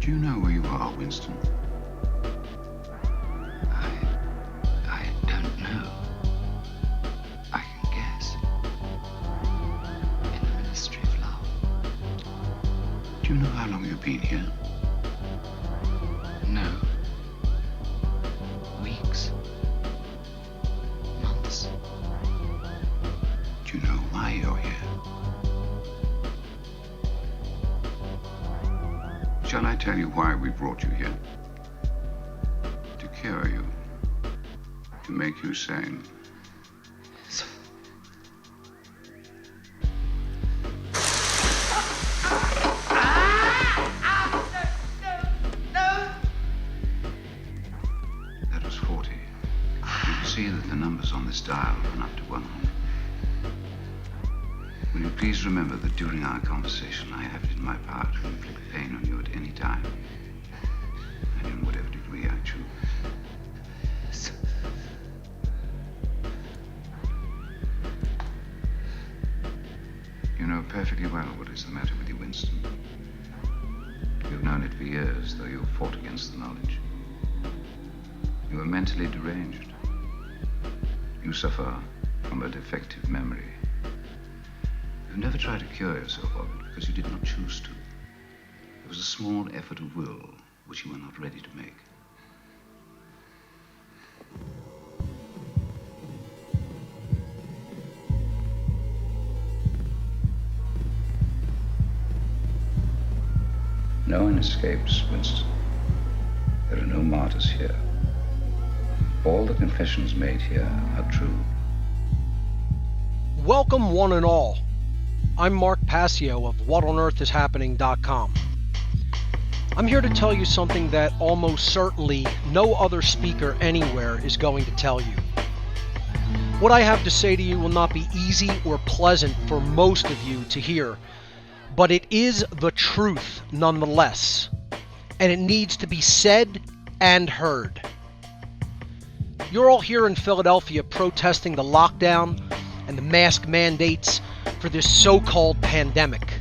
Do you know where you are, Winston? I don't know. I can guess. In the Ministry of Love. Do you know how long you've been here? No. Weeks. Months. Do you know why you're here? Shall I tell you why we brought you here? To cure you. To make you sane. That was 40. You can see that the numbers on this dial run up to 100. Will you please remember that during our conversation I have it in my power to inflict pain on you at any time, and in whatever degree I choose. You know perfectly well what is the matter with you, Winston. You've known it for years, though you've fought against the knowledge. You are mentally deranged. You suffer from a defective memory. You never tried to cure yourself of it because you did not choose to. It was a small effort of will which you were not ready to make. No one escapes, Winston. There are no martyrs here. All the confessions made here are true. Welcome, one and all. I'm Mark Passio of whatonearthishappening.com. I'm here to tell you something that almost certainly no other speaker anywhere is going to tell you. What I have to say to you will not be easy or pleasant for most of you to hear, but it is the truth nonetheless, and it needs to be said and heard. You're all here in Philadelphia protesting the lockdown and the mask mandates for this so-called pandemic.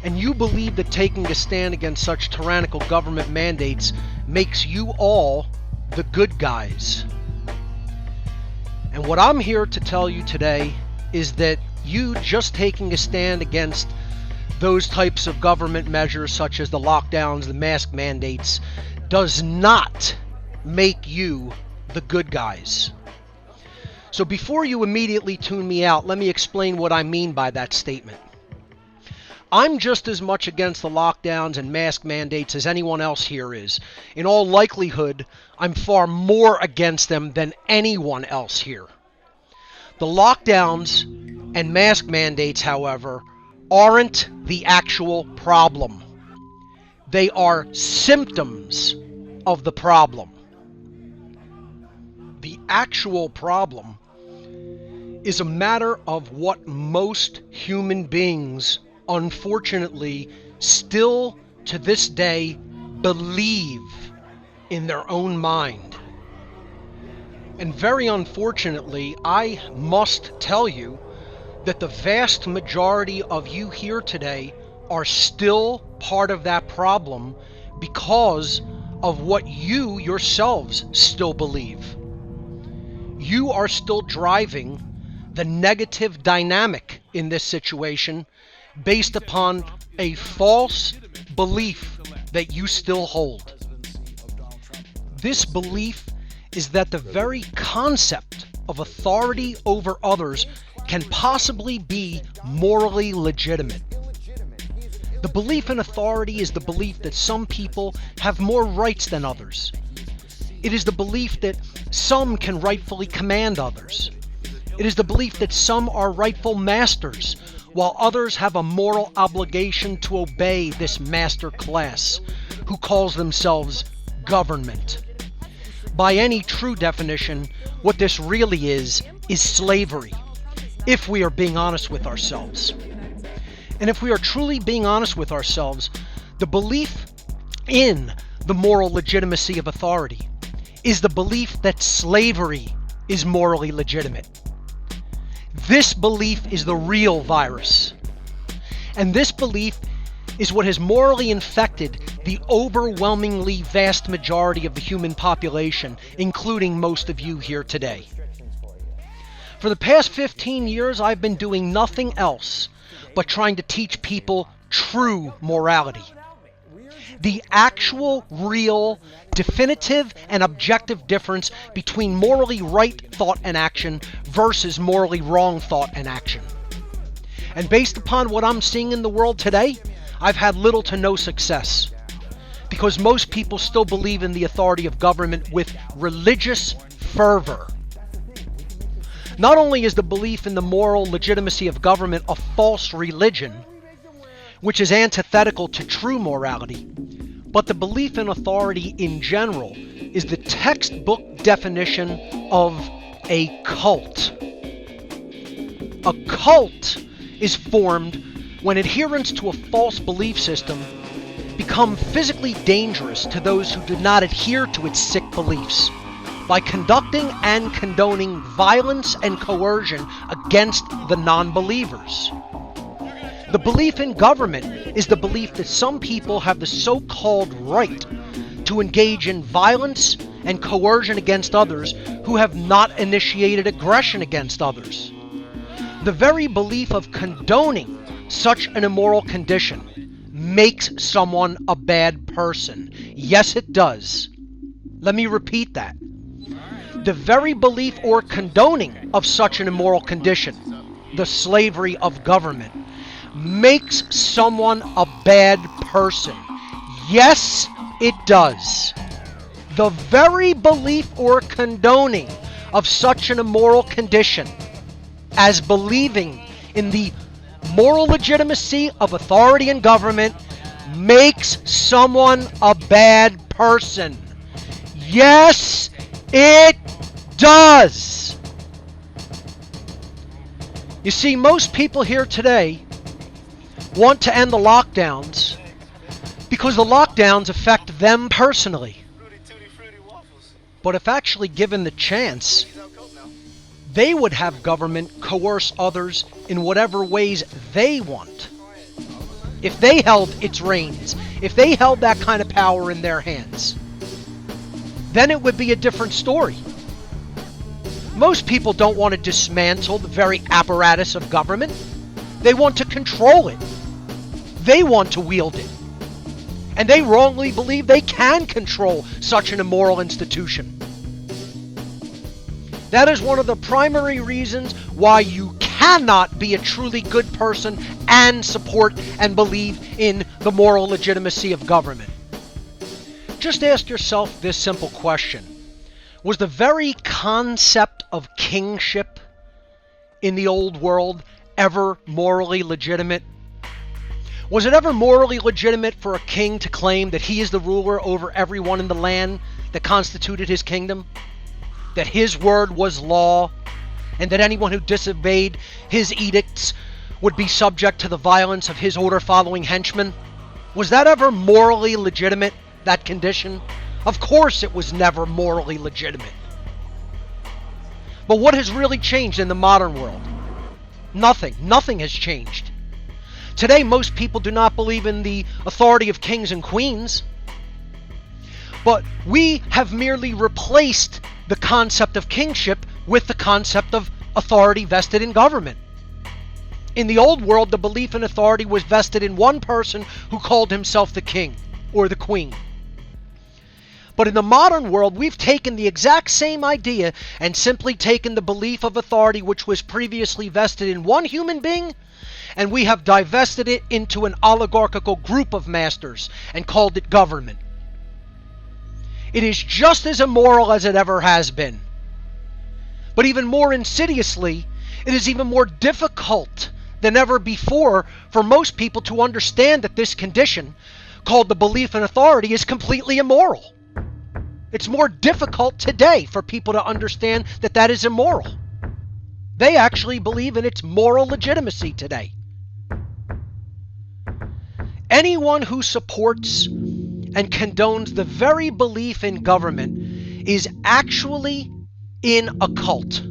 And you believe that taking a stand against such tyrannical government mandates makes you all the good guys. And what I'm here to tell you today is that you just taking a stand against those types of government measures such as the lockdowns, the mask mandates, does not make you the good guys. So before you immediately tune me out, let me explain what I mean by that statement. I'm just as much against the lockdowns and mask mandates as anyone else here is. In all likelihood, I'm far more against them than anyone else here. The lockdowns and mask mandates, however, aren't the actual problem. They are symptoms of the problem. The actual problem is a matter of what most human beings, unfortunately, still to this day believe in their own mind. And very unfortunately, I must tell you that the vast majority of you here today are still part of that problem because of what you yourselves still believe. You are still driving the negative dynamic in this situation based upon a false belief that you still hold. This belief is that the very concept of authority over others can possibly be morally legitimate. The belief in authority is the belief that some people have more rights than others. It is the belief that some can rightfully command others. It is the belief that some are rightful masters, while others have a moral obligation to obey this master class, who calls themselves government. By any true definition, what this really is slavery, if we are being honest with ourselves. And if we are truly being honest with ourselves, the belief in the moral legitimacy of authority is the belief that slavery is morally legitimate. This belief is the real virus. And this belief is what has morally infected the overwhelmingly vast majority of the human population, including most of you here today. For the past 15 years, I've been doing nothing else but trying to teach people true morality. The actual, real, definitive, and objective difference between morally right thought and action versus morally wrong thought and action. And based upon what I'm seeing in the world today, I've had little to no success, because most people still believe in the authority of government with religious fervor. Not only is the belief in the moral legitimacy of government a false religion, which is antithetical to true morality, but the belief in authority in general is the textbook definition of a cult. A cult is formed when adherents to a false belief system become physically dangerous to those who do not adhere to its sick beliefs, by conducting and condoning violence and coercion against the non-believers. The belief in government is the belief that some people have the so-called right to engage in violence and coercion against others who have not initiated aggression against others. The very belief of condoning such an immoral condition makes someone a bad person. Yes, it does. Let me repeat that. The very belief or condoning of such an immoral condition, the slavery of government, makes someone a bad person. Yes, it does. The very belief or condoning of such an immoral condition, as believing in the moral legitimacy of authority and government, makes someone a bad person. Yes, it does. You see, most people here today want to end the lockdowns because the lockdowns affect them personally. But if actually given the chance, they would have government coerce others in whatever ways they want. If they held its reins, if they held that kind of power in their hands, then it would be a different story. Most people don't want to dismantle the very apparatus of government. They want to control it. They want to wield it. And they wrongly believe they can control such an immoral institution. That is one of the primary reasons why you cannot be a truly good person and support and believe in the moral legitimacy of government. Just ask yourself this simple question. Was the very concept of kingship in the old world ever morally legitimate? Was it ever morally legitimate for a king to claim that he is the ruler over everyone in the land that constituted his kingdom? That his word was law, and that anyone who disobeyed his edicts would be subject to the violence of his order-following henchmen? Was that ever morally legitimate, that condition? Of course it was never morally legitimate. But what has really changed in the modern world? Nothing. Nothing has changed. Today, most people do not believe in the authority of kings and queens. But we have merely replaced the concept of kingship with the concept of authority vested in government. In the old world, the belief in authority was vested in one person who called himself the king or the queen. But in the modern world, we've taken the exact same idea and simply taken the belief of authority which was previously vested in one human being, and we have divested it into an oligarchical group of masters and called it government. It is just as immoral as it ever has been. But even more insidiously, it is even more difficult than ever before for most people to understand that this condition, called the belief in authority, is completely immoral. It's more difficult today for people to understand that that is immoral. They actually believe in its moral legitimacy today. Anyone who supports and condones the very belief in government is actually in a cult.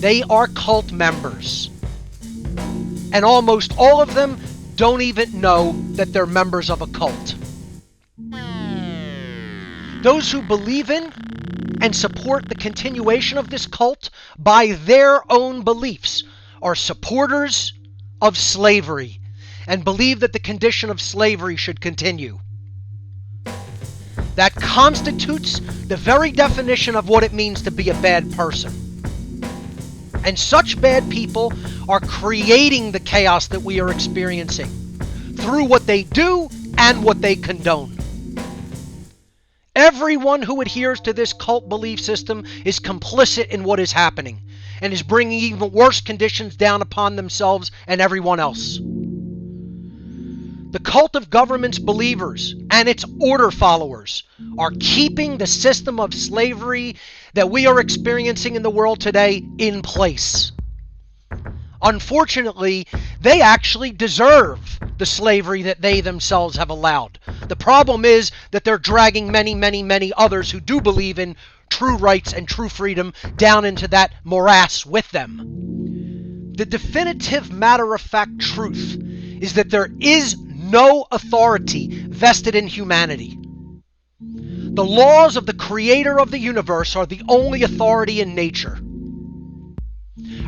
They are cult members. And almost all of them don't even know that they're members of a cult. Those who believe in and support the continuation of this cult by their own beliefs are supporters of slavery and believe that the condition of slavery should continue. That constitutes the very definition of what it means to be a bad person. And such bad people are creating the chaos that we are experiencing through what they do and what they condone. Everyone who adheres to this cult belief system is complicit in what is happening and is bringing even worse conditions down upon themselves and everyone else. The cult of government's believers and its order followers are keeping the system of slavery that we are experiencing in the world today in place. Unfortunately, they actually deserve the slavery that they themselves have allowed. The problem is that they're dragging many others who do believe in true rights and true freedom down into that morass with them. The definitive matter-of-fact truth is that there is no authority vested in humanity. The laws of the creator of the universe are the only authority in nature.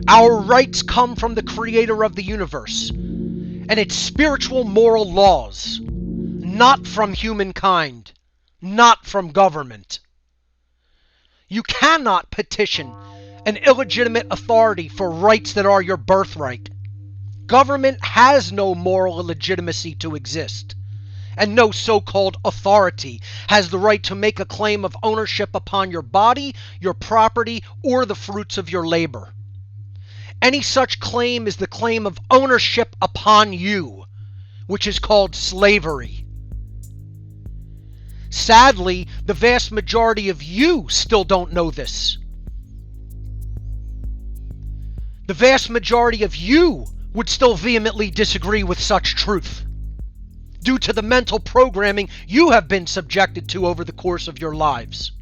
Our rights come from the creator of the universe and its spiritual moral laws, not from humankind, not from government. You cannot petition an illegitimate authority for rights that are your birthright. Government has no moral legitimacy to exist, and no so-called authority has the right to make a claim of ownership upon your body, your property, or the fruits of your labor. Any such claim is the claim of ownership upon you, which is called slavery. Sadly, the vast majority of you still don't know this. The vast majority of you would still vehemently disagree with such truth, due to the mental programming you have been subjected to over the course of your lives.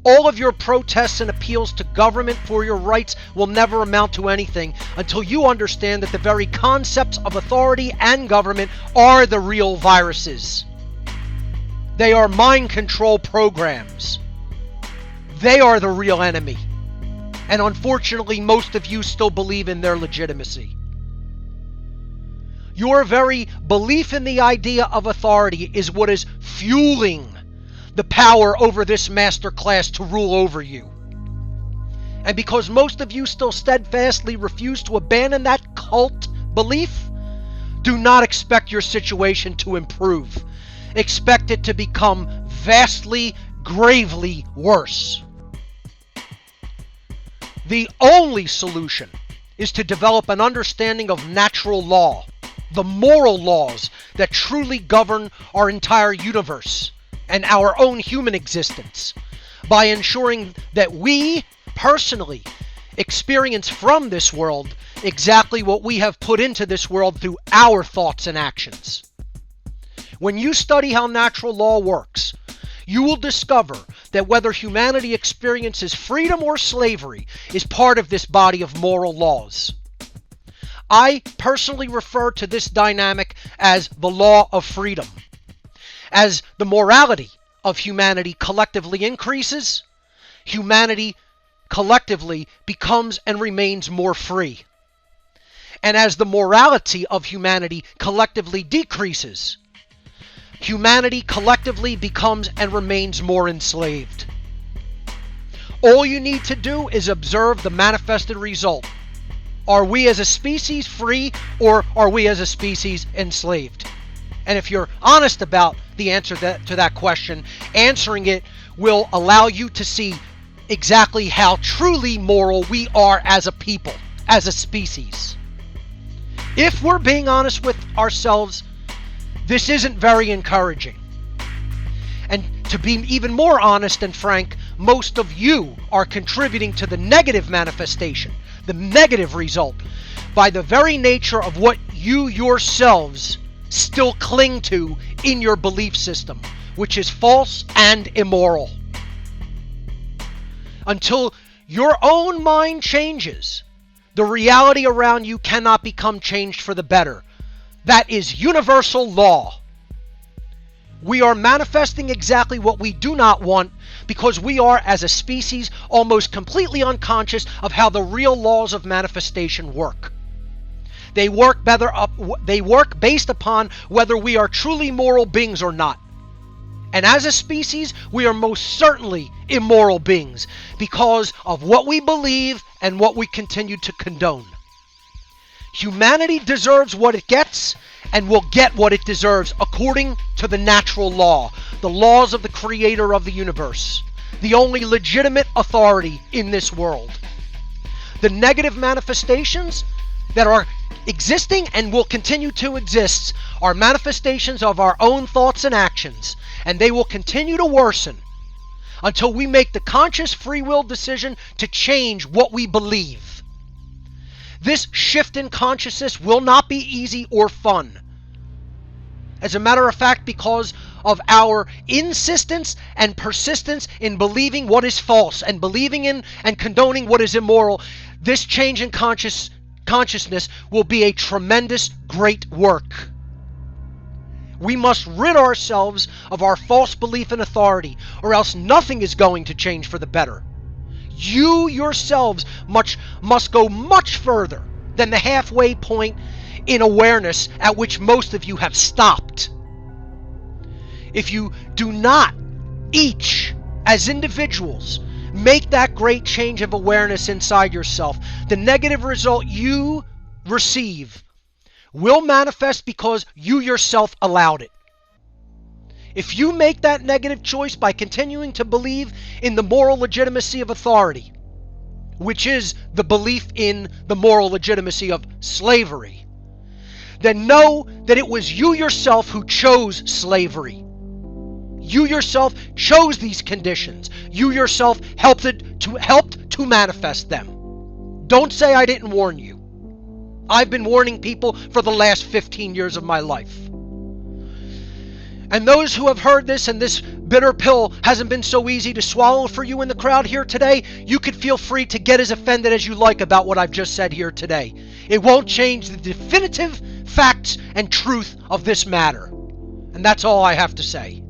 All of your protests and appeals to government for your rights will never amount to anything until you understand that the very concepts of authority and government are the real viruses. They are mind control programs. They are the real enemy. And unfortunately, most of you still believe in their legitimacy. Your very belief in the idea of authority is what is fueling the power over this master class to rule over you. And because most of you still steadfastly refuse to abandon that cult belief, do not expect your situation to improve. Expect it to become vastly, gravely worse. The only solution is to develop an understanding of natural law, the moral laws that truly govern our entire universe and our own human existence, by ensuring that we personally experience from this world exactly what we have put into this world through our thoughts and actions. When you study how natural law works, you will discover that whether humanity experiences freedom or slavery is part of this body of moral laws. I personally refer to this dynamic as the law of freedom. As the morality of humanity collectively increases, humanity collectively becomes and remains more free. And as the morality of humanity collectively decreases, humanity collectively becomes and remains more enslaved. All you need to do is observe the manifested result. Are we as a species free, or are we as a species enslaved? And if you're honest about the answer to that question, answering it will allow you to see exactly how truly moral we are as a people, as a species. If we're being honest with ourselves, this isn't very encouraging. And to be even more honest and frank, most of you are contributing to the negative manifestation, the negative result, by the very nature of what you yourselves still cling to in your belief system, which is false and immoral. Until your own mind changes, The reality around you cannot become changed for the better. That is universal law. We are manifesting exactly what we do not want because we are, as a species, almost completely unconscious of how the real laws of manifestation work. They work based upon whether we are truly moral beings or not. And as a species, we are most certainly immoral beings because of what we believe and what we continue to condone. Humanity deserves what it gets and will get what it deserves according to the natural law, the laws of the creator of the universe, the only legitimate authority in this world. The negative manifestations that are existing and will continue to exist are manifestations of our own thoughts and actions, and they will continue to worsen until we make the conscious free will decision to change what we believe. This shift in consciousness will not be easy or fun. As a matter of fact, because of our insistence and persistence in believing what is false and believing in and condoning what is immoral, this change in consciousness will be a tremendous, great work. We must rid ourselves of our false belief in authority, or else nothing is going to change for the better. You yourselves must go much further than the halfway point in awareness at which most of you have stopped. If you do not, each, as individuals, make that great change of awareness inside yourself, the negative result you receive will manifest because you yourself allowed it. If you make that negative choice by continuing to believe in the moral legitimacy of authority, which is the belief in the moral legitimacy of slavery, then know that it was you yourself who chose slavery. You yourself chose these conditions. You yourself helped to manifest them. Don't say I didn't warn you. I've been warning people for the last 15 years of my life. And those who have heard this and this bitter pill hasn't been so easy to swallow for you in the crowd here today, you could feel free to get as offended as you like about what I've just said here today. It won't change the definitive facts and truth of this matter. And that's all I have to say.